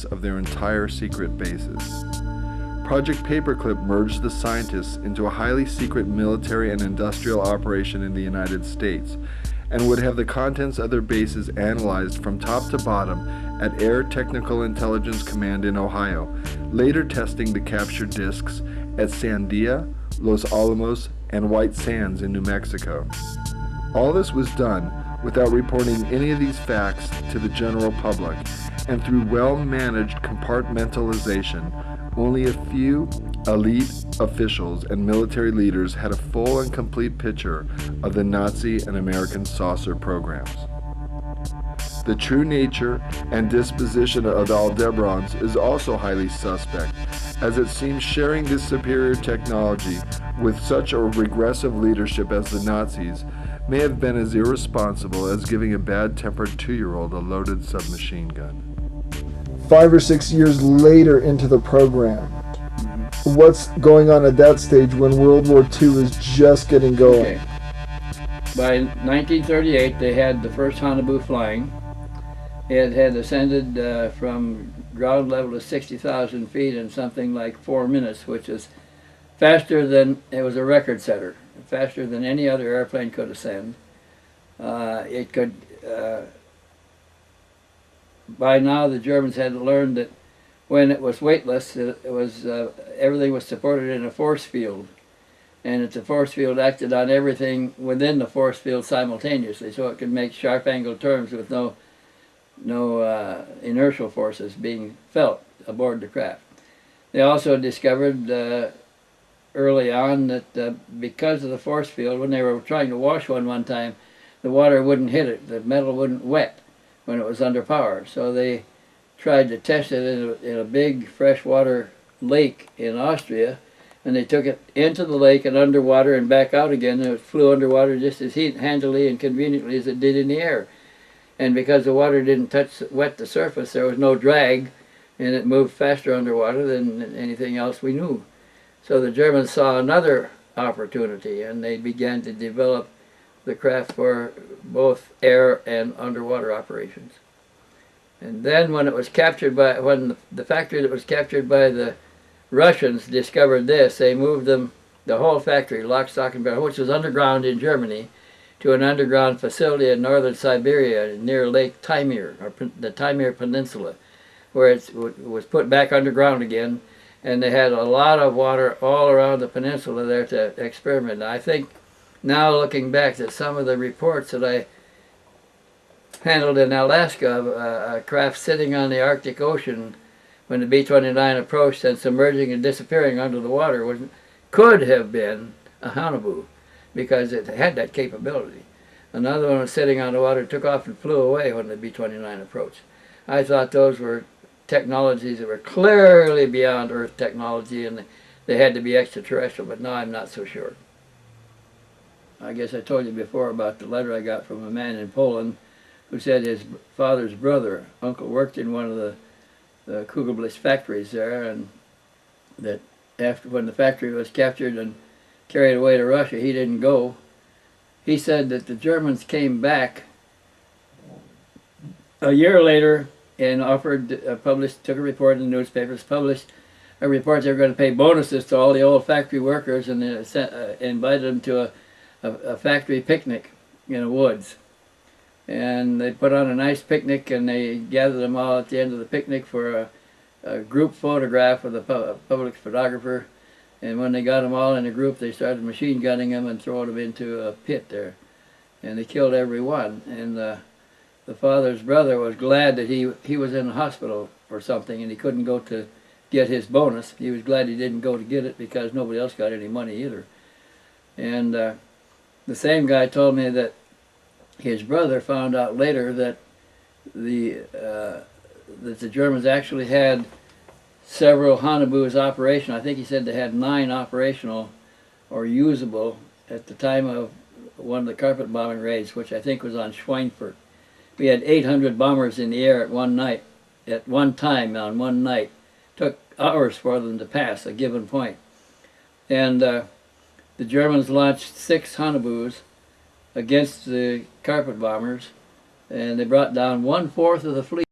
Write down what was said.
of their entire secret bases. Project Paperclip merged the scientists into a highly secret military and industrial operation in the United States, and would have the contents of their bases analyzed from top to bottom at Air Technical Intelligence Command in Ohio, later testing the captured discs at Sandia, Los Alamos, and White Sands in New Mexico. All this was done without reporting any of these facts to the general public, and through well-managed compartmentalization. Only a few elite officials and military leaders had a full and complete picture of the Nazi and American saucer programs. The true nature and disposition of the Aldebarans is also highly suspect, as it seems sharing this superior technology with such a regressive leadership as the Nazis may have been as irresponsible as giving a bad-tempered 2-year-old a loaded submachine gun. 5 or 6 years later into the program, what's going on at that stage when World War II is just getting going? Okay. By 1938, they had the first Hanabu flying. It had ascended from ground level to 60,000 feet in something like 4 minutes, which is faster than, it was a record setter, faster than any other airplane could ascend. It could, by now the Germans had learned that when it was weightless, it was everything was supported in a force field, and the force field acted on everything within the force field simultaneously, so it could make sharp angle turns with no inertial forces being felt aboard the craft. They also discovered early on that because of the force field, when they were trying to wash one time, the water wouldn't hit it, the metal wouldn't wet when it was under power. So they tried to test it in a big freshwater lake in Austria, and they took it into the lake and underwater and back out again, and it flew underwater just as handily and conveniently as it did in the air. And because the water didn't wet the surface, there was no drag, and it moved faster underwater than anything else we knew. So the Germans saw another opportunity, and they began to develop the craft for both air and underwater operations. And then when it was captured by, when the factory that was captured by the Russians discovered this, they moved them, the whole factory, lock, stock, and barrel, which was underground in Germany, to an underground facility in northern Siberia near Lake Taimyr, or the Taimyr Peninsula, where it was put back underground again, and they had a lot of water all around the peninsula there to experiment. I think now looking back that some of the reports that I handled in Alaska of a craft sitting on the Arctic Ocean when the B-29 approached and submerging and disappearing under the water could have been a Hanabu, because it had that capability. Another one was sitting on the water, took off and flew away when the B-29 approached. I thought those were technologies that were clearly beyond Earth technology, and they had to be extraterrestrial, but now I'm not so sure. I guess I told you before about the letter I got from a man in Poland who said his father's brother, uncle, worked in one of the Kugelblitz factories there, and that after when the factory was captured and carried away to Russia, he didn't go. He said that the Germans came back a year later and offered, took a report in the newspapers, published a report they were going to pay bonuses to all the old factory workers, and invited them to a factory picnic in the woods. And they put on a nice picnic, and they gathered them all at the end of the picnic for a group photograph with a public photographer. And when they got them all in a group, they started machine gunning them and throwing them into a pit there. And they killed every one. And the father's brother was glad that he was in the hospital or something, and he couldn't go to get his bonus. He was glad he didn't go to get it because nobody else got any money either. And the same guy told me that his brother found out later that the Germans actually had several Hanabus operational. I think he said they had 9 operational or usable at the time of one of the carpet bombing raids, which I think was on Schweinfurt. We had 800 bombers in the air at one time on one night. Took hours for them to pass a given point. And the Germans launched 6 Hanabus against the carpet bombers, and they brought down 1/4 of the fleet.